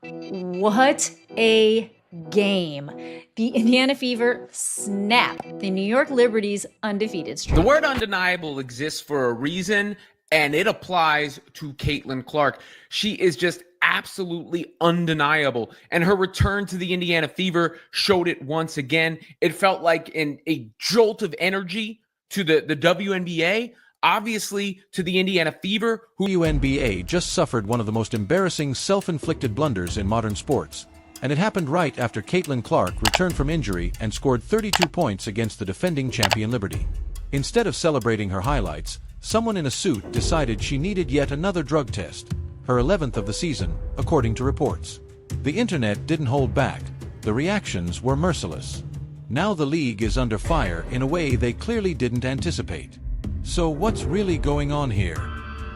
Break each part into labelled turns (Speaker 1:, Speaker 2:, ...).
Speaker 1: What a game. The Indiana Fever snap the New York Liberty's undefeated streak.
Speaker 2: The word undeniable exists for a reason, and it applies to Caitlin Clark. She is just absolutely undeniable, and her return to the Indiana Fever showed it once again. It felt like a jolt of energy to the WNBA, obviously to the Indiana Fever.
Speaker 3: WNBA just suffered one of the most embarrassing self-inflicted blunders in modern sports, and it happened right after Caitlin Clark returned from injury and scored 32 points against the defending champion Liberty. Instead of celebrating her highlights, someone in a suit decided she needed yet another drug test, her 11th of the season, according to reports. The internet didn't hold back. The reactions were merciless. Now the league is under fire in a way they clearly didn't anticipate. So what's really going on here?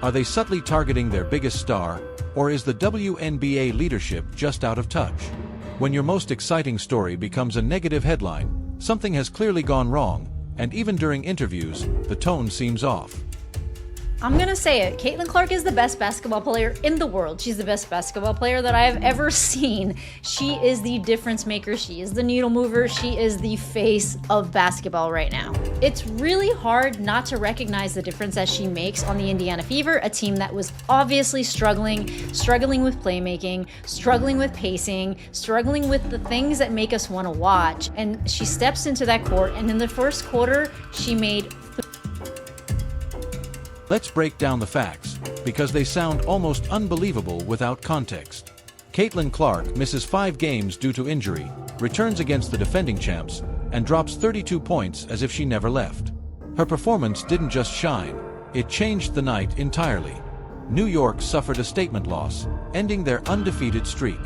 Speaker 3: Are they subtly targeting their biggest star, or is the WNBA leadership just out of touch? When your most exciting story becomes a negative headline, something has clearly gone wrong, and even during interviews, the tone seems off.
Speaker 1: I'm gonna say it. Caitlin Clark is the best basketball player in the world. She's the best basketball player that I have ever seen. She is the difference maker. She is the needle mover. She is the face of basketball right now. It's really hard not to recognize the difference that she makes on the Indiana Fever, a team that was obviously struggling with playmaking, struggling with pacing, struggling with the things that make us want to watch. And she steps into that court, and in the first quarter, she made...
Speaker 3: Let's break down the facts, because they sound almost unbelievable without context. Caitlin Clark misses 5 games due to injury, returns against the defending champs, and drops 32 points as if she never left. Her performance didn't just shine, it changed the night entirely. New York suffered a statement loss, ending their undefeated streak.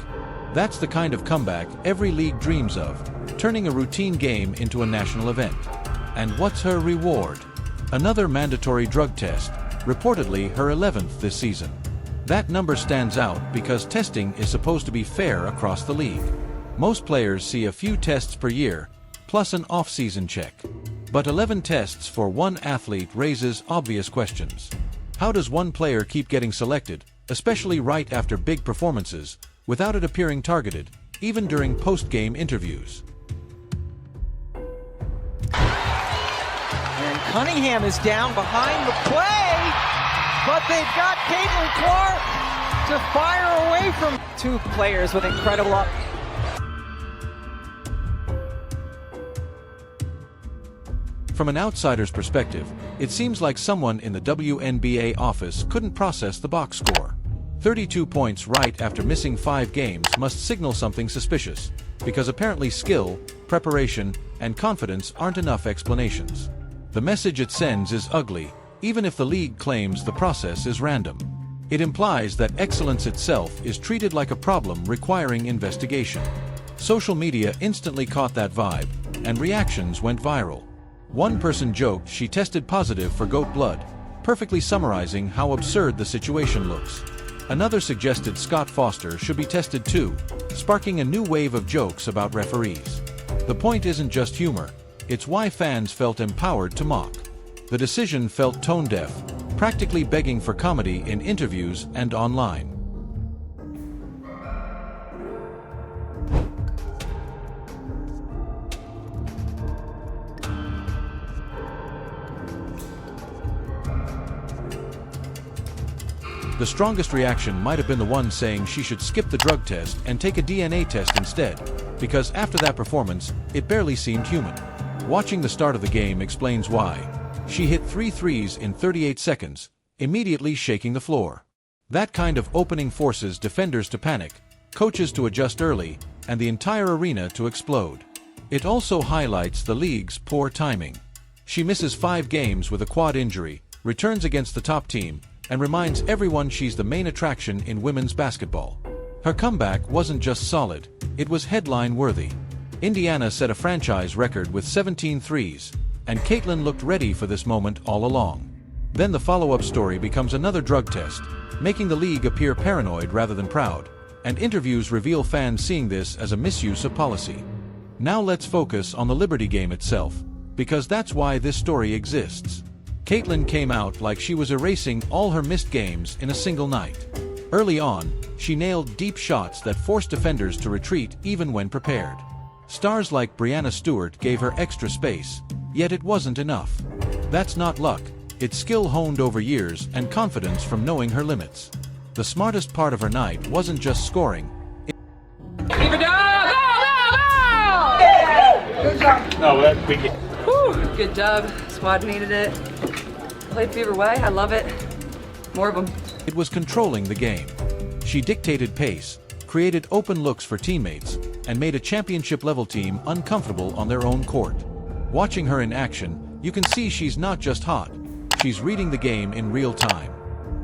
Speaker 3: That's the kind of comeback every league dreams of, turning a routine game into a national event. And what's her reward? Another mandatory drug test, reportedly her 11th this season. That number stands out because testing is supposed to be fair across the league. Most players see a few tests per year, plus an off-season check. But 11 tests for one athlete raises obvious questions. How does one player keep getting selected, especially right after big performances, without it appearing targeted, even during post-game interviews?
Speaker 4: Cunningham is down behind the play, but they've got Caitlin Clark to fire away from 2 players with incredible up.
Speaker 3: From an outsider's perspective, it seems like someone in the WNBA office couldn't process the box score. 32 points right after missing 5 games must signal something suspicious, because apparently skill, preparation, and confidence aren't enough explanations. The message it sends is ugly, even if the league claims the process is random. It implies that excellence itself is treated like a problem requiring investigation. Social media instantly caught that vibe, and reactions went viral. One person joked she tested positive for goat blood, perfectly summarizing how absurd the situation looks. Another suggested Scott Foster should be tested too, sparking a new wave of jokes about referees. The point isn't just humor. It's why fans felt empowered to mock. The decision felt tone-deaf, practically begging for comedy in interviews and online. The strongest reaction might have been the one saying she should skip the drug test and take a DNA test instead, because after that performance, it barely seemed human. Watching the start of the game explains why. She hit 3 threes in 38 seconds, immediately shaking the floor. That kind of opening forces defenders to panic, coaches to adjust early, and the entire arena to explode. It also highlights the league's poor timing. She misses 5 games with a quad injury, returns against the top team, and reminds everyone she's the main attraction in women's basketball. Her comeback wasn't just solid, it was headline-worthy. Indiana set a franchise record with 17 threes, and Caitlin looked ready for this moment all along. Then the follow-up story becomes another drug test, making the league appear paranoid rather than proud, and interviews reveal fans seeing this as a misuse of policy. Now let's focus on the Liberty game itself, because that's why this story exists. Caitlin came out like she was erasing all her missed games in a single night. Early on, she nailed deep shots that forced defenders to retreat even when prepared. Stars like Brianna Stewart gave her extra space, yet it wasn't enough. That's not luck, it's skill honed over years and confidence from knowing her limits. The smartest part of her night wasn't just scoring.
Speaker 5: Good job. Squad needed it. Played Fever way. I love it. More of them.
Speaker 3: It was controlling the game. She dictated pace, created open looks for teammates, and made a championship-level team uncomfortable on their own court. Watching her in action, you can see she's not just hot, she's reading the game in real time.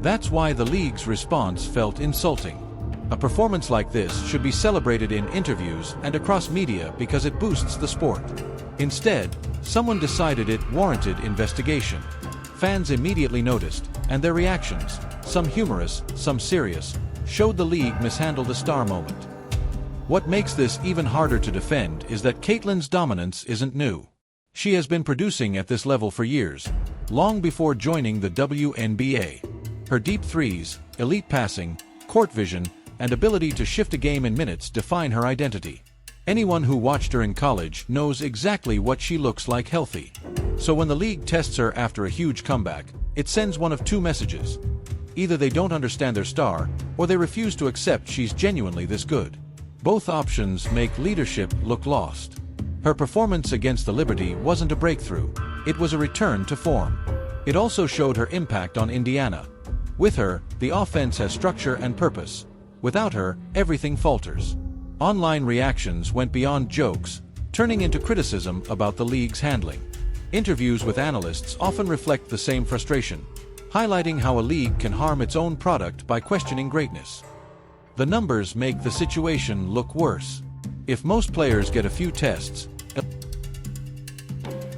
Speaker 3: That's why the league's response felt insulting. A performance like this should be celebrated in interviews and across media because it boosts the sport. Instead, someone decided it warranted investigation. Fans immediately noticed, and their reactions, some humorous, some serious, showed the league mishandled a star moment. What makes this even harder to defend is that Caitlyn's dominance isn't new. She has been producing at this level for years, long before joining the WNBA. Her deep threes, elite passing, court vision, and ability to shift a game in minutes define her identity. Anyone who watched her in college knows exactly what she looks like healthy. So when the league tests her after a huge comeback, it sends one of two messages. Either they don't understand their star, or they refuse to accept she's genuinely this good. Both options make leadership look lost. Her performance against the Liberty wasn't a breakthrough, it was a return to form. It also showed her impact on Indiana. With her, the offense has structure and purpose. Without her, everything falters. Online reactions went beyond jokes, turning into criticism about the league's handling. Interviews with analysts often reflect the same frustration, highlighting how a league can harm its own product by questioning greatness. The numbers make the situation look worse. If most players get a few tests,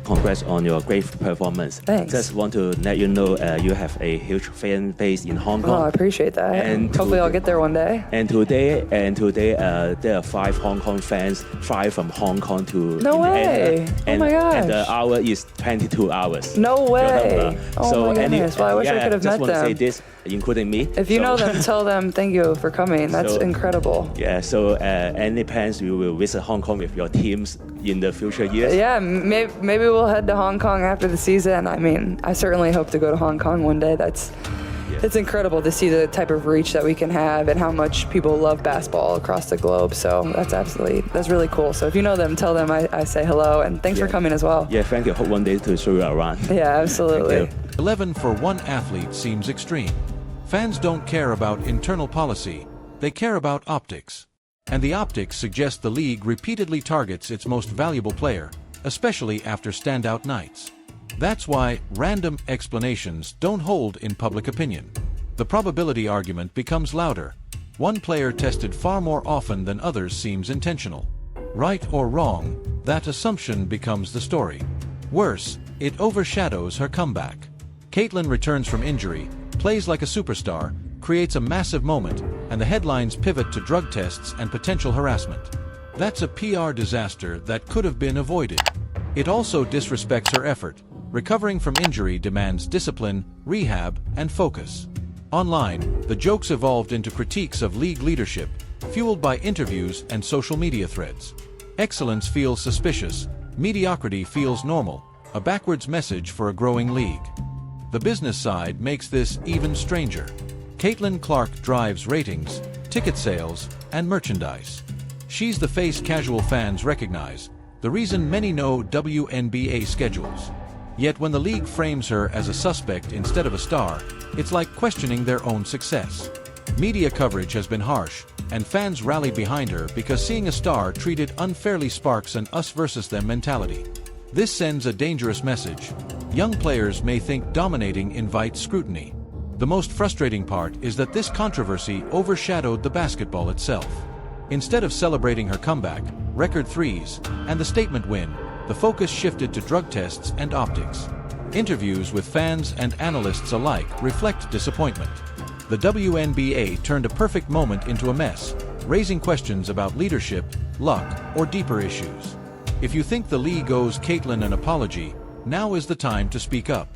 Speaker 6: Congrats on your great performance.
Speaker 5: Thanks.
Speaker 6: Just want to let you know you have a huge fan base in Hong Kong.
Speaker 5: Oh, I appreciate that.
Speaker 6: And
Speaker 5: hopefully I'll get there one day.
Speaker 6: And today, there are 5 Hong Kong fans fly from Hong Kong to
Speaker 5: No way.
Speaker 6: And,
Speaker 5: Oh my gosh.
Speaker 6: And the hour is 22 hours.
Speaker 5: No way.
Speaker 6: Your number.
Speaker 5: Oh my goodness. Well, I wish I could have
Speaker 6: just
Speaker 5: met
Speaker 6: want to say
Speaker 5: them.
Speaker 6: this, including me.
Speaker 5: If you know them, tell them thank you for coming. That's
Speaker 6: So-
Speaker 5: incredible.
Speaker 6: Yeah, so any plans you will visit Hong Kong with your teams in the future years?
Speaker 5: Yeah, maybe we'll head to Hong Kong after the season. I mean, I certainly hope to go to Hong Kong one day. It's incredible to see the type of reach that we can have and how much people love basketball across the globe. So that's really cool. So if you know them, tell them I say hello and thanks for coming as well.
Speaker 6: Yeah, thank you. Hope one day to show you around.
Speaker 5: Yeah, absolutely.
Speaker 6: Thank
Speaker 3: 11 for one athlete seems extreme. Fans don't care about internal policy, they care about optics. And the optics suggest the league repeatedly targets its most valuable player, especially after standout nights. That's why random explanations don't hold in public opinion. The probability argument becomes louder. One player tested far more often than others seems intentional. Right or wrong, that assumption becomes the story. Worse, it overshadows her comeback. Caitlyn returns from injury, plays like a superstar, creates a massive moment, and the headlines pivot to drug tests and potential harassment. That's a PR disaster that could have been avoided. It also disrespects her effort. Recovering from injury demands discipline, rehab, and focus. Online, the jokes evolved into critiques of league leadership, fueled by interviews and social media threads. Excellence feels suspicious, mediocrity feels normal, a backwards message for a growing league. The business side makes this even stranger. Caitlyn Clark drives ratings, ticket sales, and merchandise. She's the face casual fans recognize, the reason many know WNBA schedules. Yet when the league frames her as a suspect instead of a star, it's like questioning their own success. Media coverage has been harsh, and fans rally behind her because seeing a star treated unfairly sparks an us versus them mentality. This sends a dangerous message. Young players may think dominating invites scrutiny. The most frustrating part is that this controversy overshadowed the basketball itself. Instead of celebrating her comeback, record threes, and the statement win, the focus shifted to drug tests and optics. Interviews with fans and analysts alike reflect disappointment. The WNBA turned a perfect moment into a mess, raising questions about leadership, luck, or deeper issues. If you think the league owes Caitlyn an apology, now is the time to speak up.